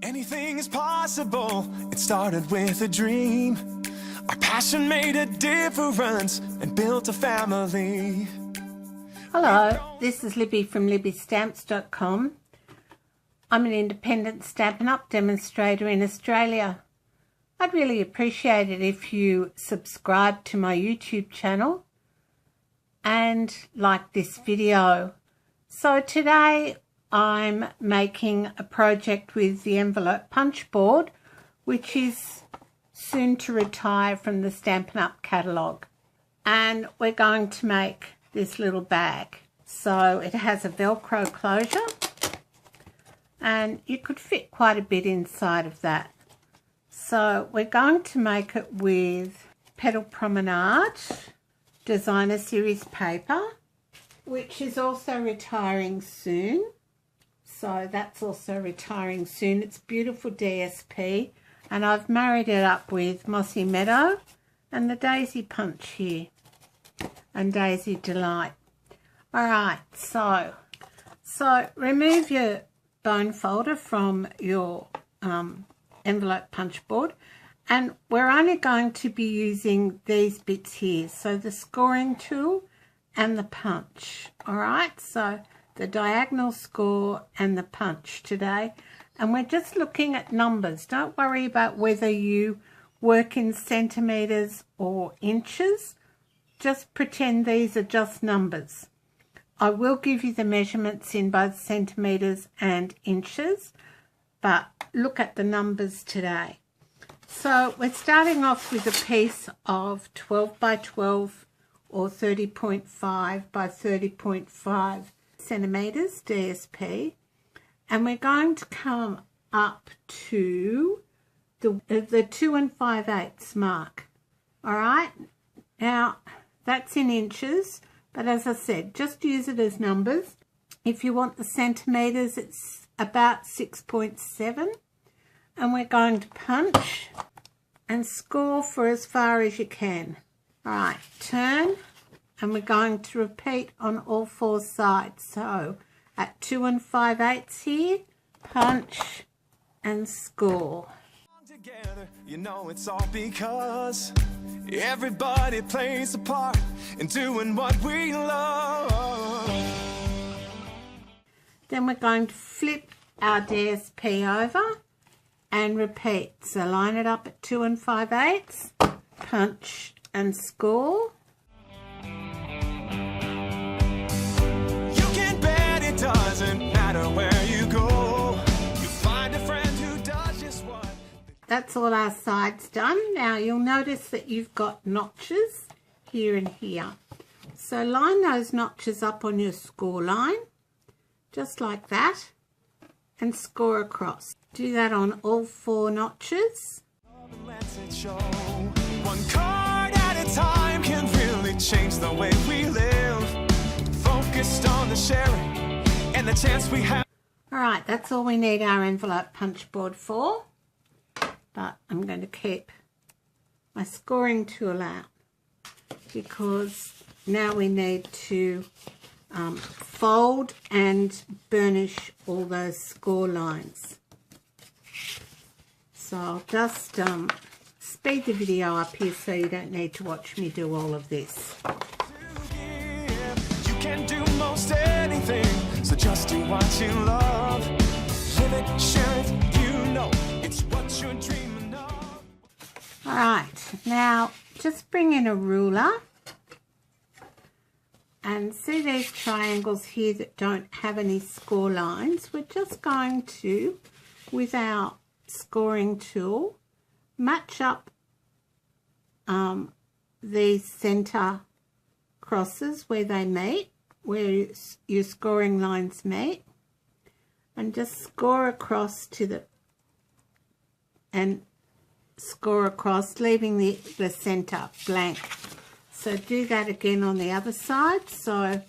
Anything is possible. It started with a dream. Our passion made a difference and built a family. Hello, this is Libby from libbystamps.com. I'm an independent Stampin' Up demonstrator in Australia. I'd really appreciate it if you subscribe to my YouTube channel and like this video. So today I'm making a project with the envelope punch board, which is soon to retire from the Stampin' Up catalogue. And we're going to make this little bag. So it has a Velcro closure and you could fit quite a bit inside of that. So we're going to make it with Petal Promenade Designer Series paper, which is also retiring soon. So that's also retiring soon. It's beautiful DSP, and I've married it up with Mossy Meadow and the Daisy Punch here and Daisy Delight. All right, so remove your bone folder from your envelope punch board, and we're only going to be using these bits here, so the scoring tool and the punch. All right, so the diagonal score and the punch today, and we're just looking at numbers. Don't worry about whether you work in centimeters or inches. Just pretend these are just numbers. I will give you the measurements in both centimeters and inches, but look at the numbers today. So we're starting off with a piece of 12 by 12 or 30.5 by 30.5 centimeters DSP, and we're going to come up to the 2 5/8 mark. All right, now that's in inches, but as I said, just use it as numbers. If you want the centimeters, it's about 6.7, and we're going to punch and score for as far as you can. All right, turn, and we're going to repeat on all four sides. So at 2 5/8 here, punch and score. Together, you know it's all because everybody plays a part in doing what we love. Then we're going to flip our DSP over and repeat. So line it up at 2 5/8, punch and score. You can bet it doesn't matter where you go. You find a friend who does just what. That's all our sides done. Now you'll notice that you've got notches here and here. So line those notches up on your score line, just like that, and score across. Do that on all four notches. One card at a time can really change the way we live. Focused on the sharing and the chance we have. All right, that's all we need our envelope punch board for. But I'm going to keep my scoring tool out because now we need to fold and burnish all those score lines. So I'll just speed the video up here so you don't need to watch me do all of this. You can do most anything, so just do what you love. Live it, share it, you know it's what you're dreaming of. All right, now just bring in a ruler and see these triangles here that don't have any score lines. We're just going to, with our scoring tool, match up these center crosses where they meet, where your scoring lines meet, and just score across to the, and score across, leaving the center blank. So do that again on the other side. So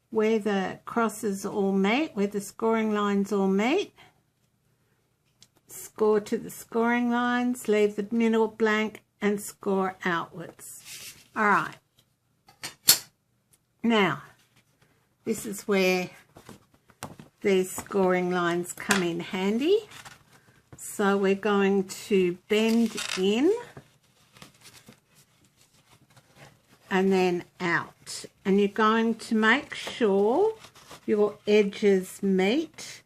where the crosses all meet, where the scoring lines all meet, score to the scoring lines, leave the middle blank and score outwards. All right. Now, this is where these scoring lines come in handy. So we're going to bend in and then out, and you're going to make sure your edges meet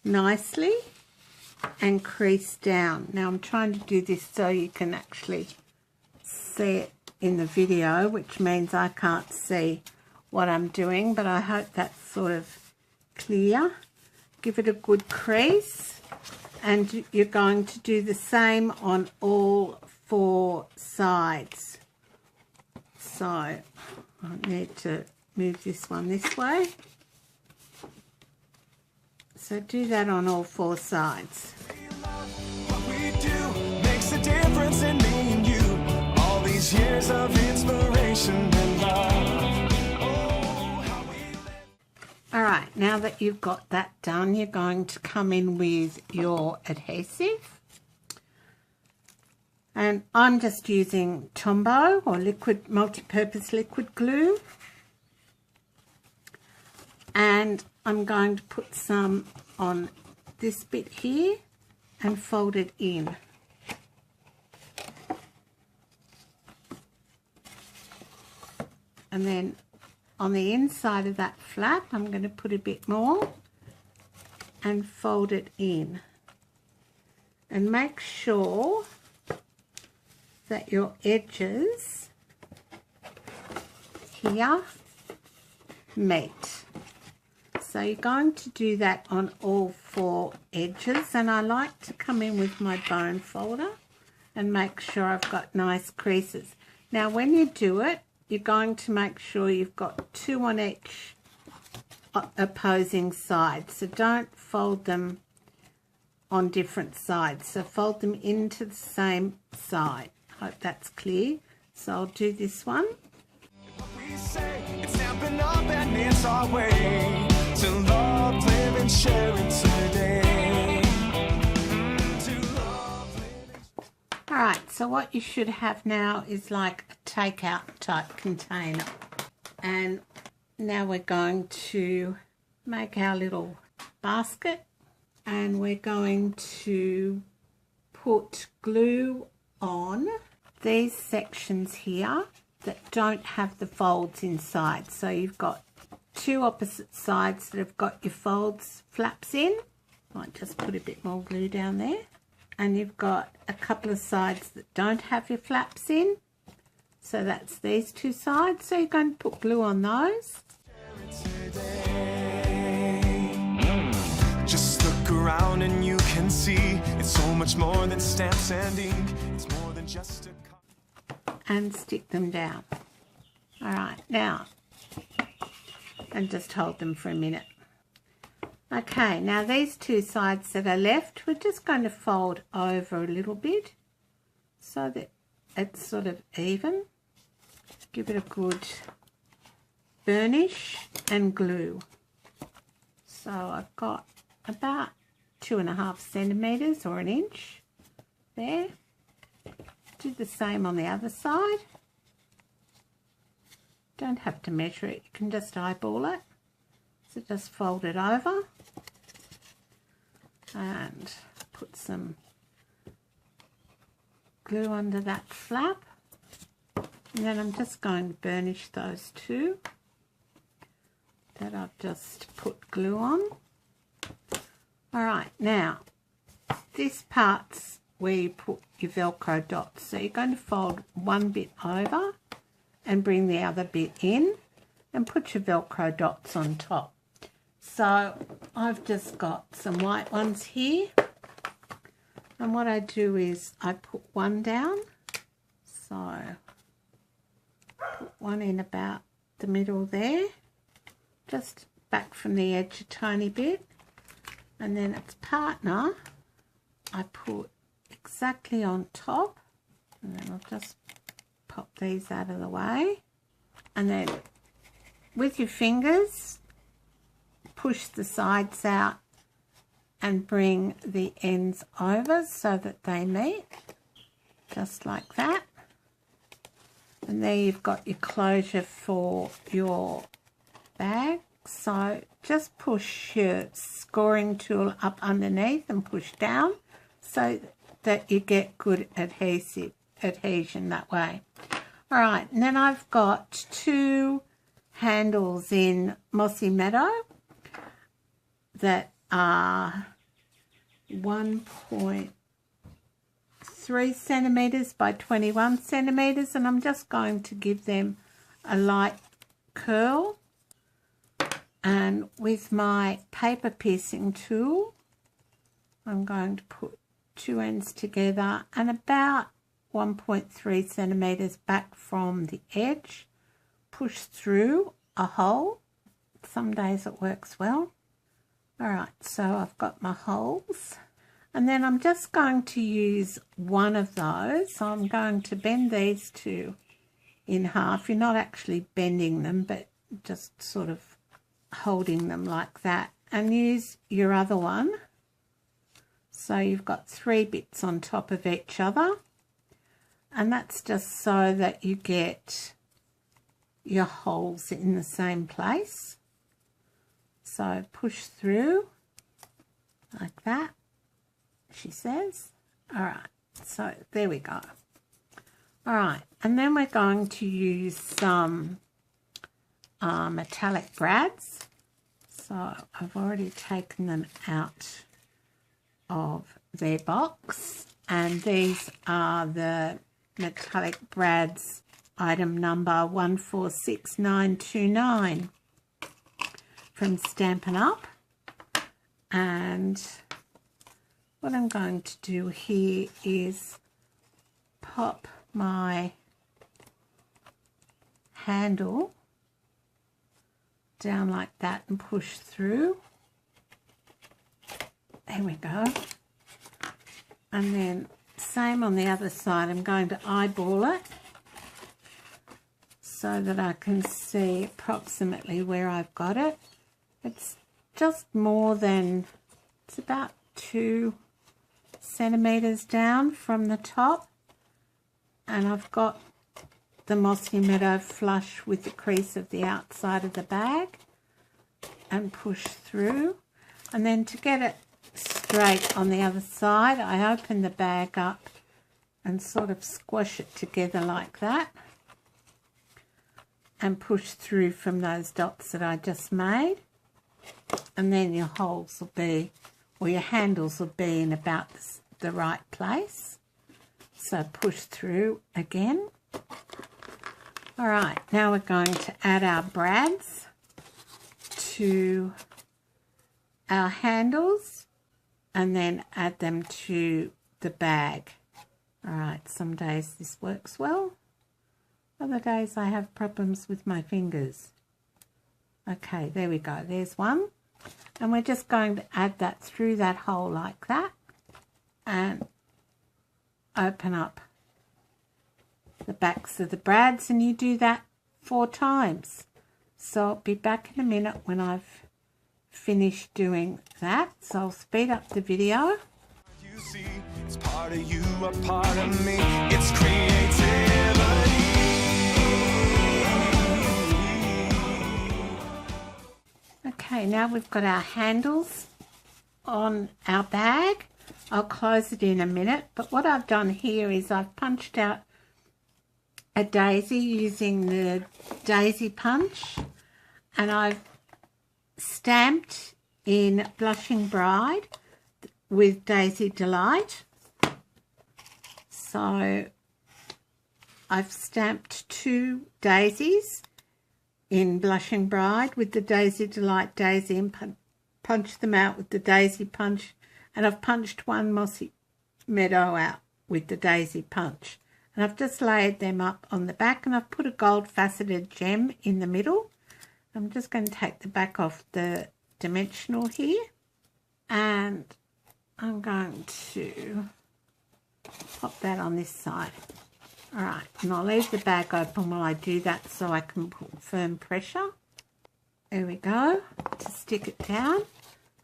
nicely and crease down. Now I'm trying to do this so you can actually see it in the video, which means I can't see what I'm doing, but I hope that's sort of clear. Give it a good crease, and you're going to do the same on all 4 sides. So I need to move this one this way. So do that on all 4 sides. What we do makes a difference in me and you. All these years of inspiration and love. Oh, how we live. All right, now that you've got that done, you're going to come in with your adhesive. And I'm just using Tombow or liquid multi-purpose liquid glue. And I'm going to put some on this bit here and fold it in. And then on the inside of that flap, I'm going to put a bit more and fold it in. And make sure that your edges here meet. So you're going to do that on all 4 edges, and I like to come in with my bone folder and make sure I've got nice creases. Now when you do it, you're going to make sure you've got 2 on each opposing side, so don't fold them on different sides, so fold them into the same side. Hope that's clear. So I'll do this one. What we say, it's Stampin' Up and it's our way to love, live and share it today. To love, live and... All right, so what you should have now is like a takeout type container. And now we're going to make our little basket, and we're going to put glue on these sections here that don't have the folds inside. So you've got 2 opposite sides that have got your folds flaps in. Might just put a bit more glue down there. And you've got a couple of sides that don't have your flaps in. So that's these 2 sides. So you're going to put glue on those. Just look around and you can see it's so much more than stamps and ink. It's more than just a... And stick them down. All right, now, and just hold them for a minute. Okay, now these 2 sides that are left, we're just going to fold over a little bit so that it's sort of even. Give it a good burnish and glue. So I've got about 2.5 centimetres or 1 inch there. Do the same on the other side. Don't have to measure it, you can just eyeball it. So just fold it over and put some glue under that flap. And then I'm just going to burnish those 2 that I've just put glue on. Alright, now this part's where you put your Velcro dots. So you're going to fold one bit over and bring the other bit in and put your Velcro dots on top. So I've just got some white ones here, and what I do is I put one down. So put one in about the middle there, just back from the edge a tiny bit, and then its partner I put exactly on top, and then I'll just pop these out of the way, and then with your fingers push the sides out and bring the ends over so that they meet, just like that. And there you've got your closure for your bag. So just push your scoring tool up underneath and push down so that you get good adhesion that way. All right, and then I've got 2 handles in Mossy Meadow that are 1.3 centimetres by 21 centimetres, and I'm just going to give them a light curl. And with my paper piercing tool, I'm going to put 2 ends together and about 1.3 centimetres back from the edge, push through a hole. Some days it works well. All right, so I've got my holes, and then I'm just going to use one of those. So I'm going to bend these 2 in half. You're not actually bending them, but just sort of holding them like that, and use your other one. So you've got 3 bits on top of each other, and that's just so that you get your holes in the same place. So push through like that, she says. All right, so there we go. All right, and then we're going to use some metallic brads. So I've already taken them out of their box, and these are the metallic brads item number 146929 from Stampin' Up. And what I'm going to do here is pop my handle down like that and push through. There we go. And then same on the other side. I'm going to eyeball it so that I can see approximately where I've got it. It's just more than, it's about 2 centimetres down from the top, and I've got the Mossy Meadow flush with the crease of the outside of the bag, and push through. And then to get it straight on the other side, I open the bag up and sort of squash it together like that, and push through from those dots that I just made. And then your holes will be, or your handles will be in about the right place. So push through again. All right, now we're going to add our brads to our handles and then add them to the bag. All right, some days this works well. Other days I have problems with my fingers. Okay, there we go. There's one. And we're just going to add that through that hole like that and open up the backs of the brads, and you do that 4 times. So I'll be back in a minute when I've finished doing that. So I'll speed up the video. You see, it's part of you, a part of me. It's creativity. Okay, now we've got our handles on our bag. I'll close it in a minute, but what I've done here is I've punched out a daisy using the daisy punch, and I've stamped in Blushing Bride with Daisy Delight. So I've stamped 2 daisies in Blushing Bride with the Daisy Delight daisy and punched them out with the daisy punch, and I've punched 1 Mossy Meadow out with the daisy punch. And I've just laid them up on the back, and I've put a gold faceted gem in the middle. I'm just going to take the back off the dimensional here, and I'm going to pop that on this side. All right, and I'll leave the bag open while I do that so I can put firm pressure. There we go, to stick it down.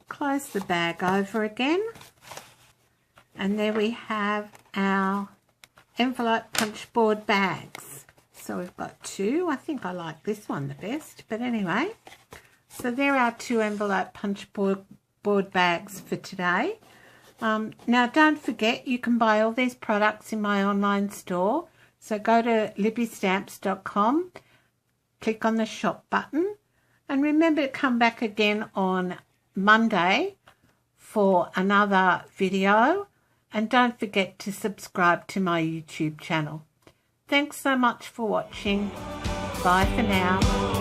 Close the bag over again, and there we have our envelope punch board bags. So we've got 2. I think I like this one the best, but anyway. So there are 2 envelope punch board bags for today. Now, don't forget, you can buy all these products in my online store. So go to libbystamps.com, click on the shop button, and remember to come back again on Monday for another video. And don't forget to subscribe to my YouTube channel. Thanks so much for watching. Bye for now.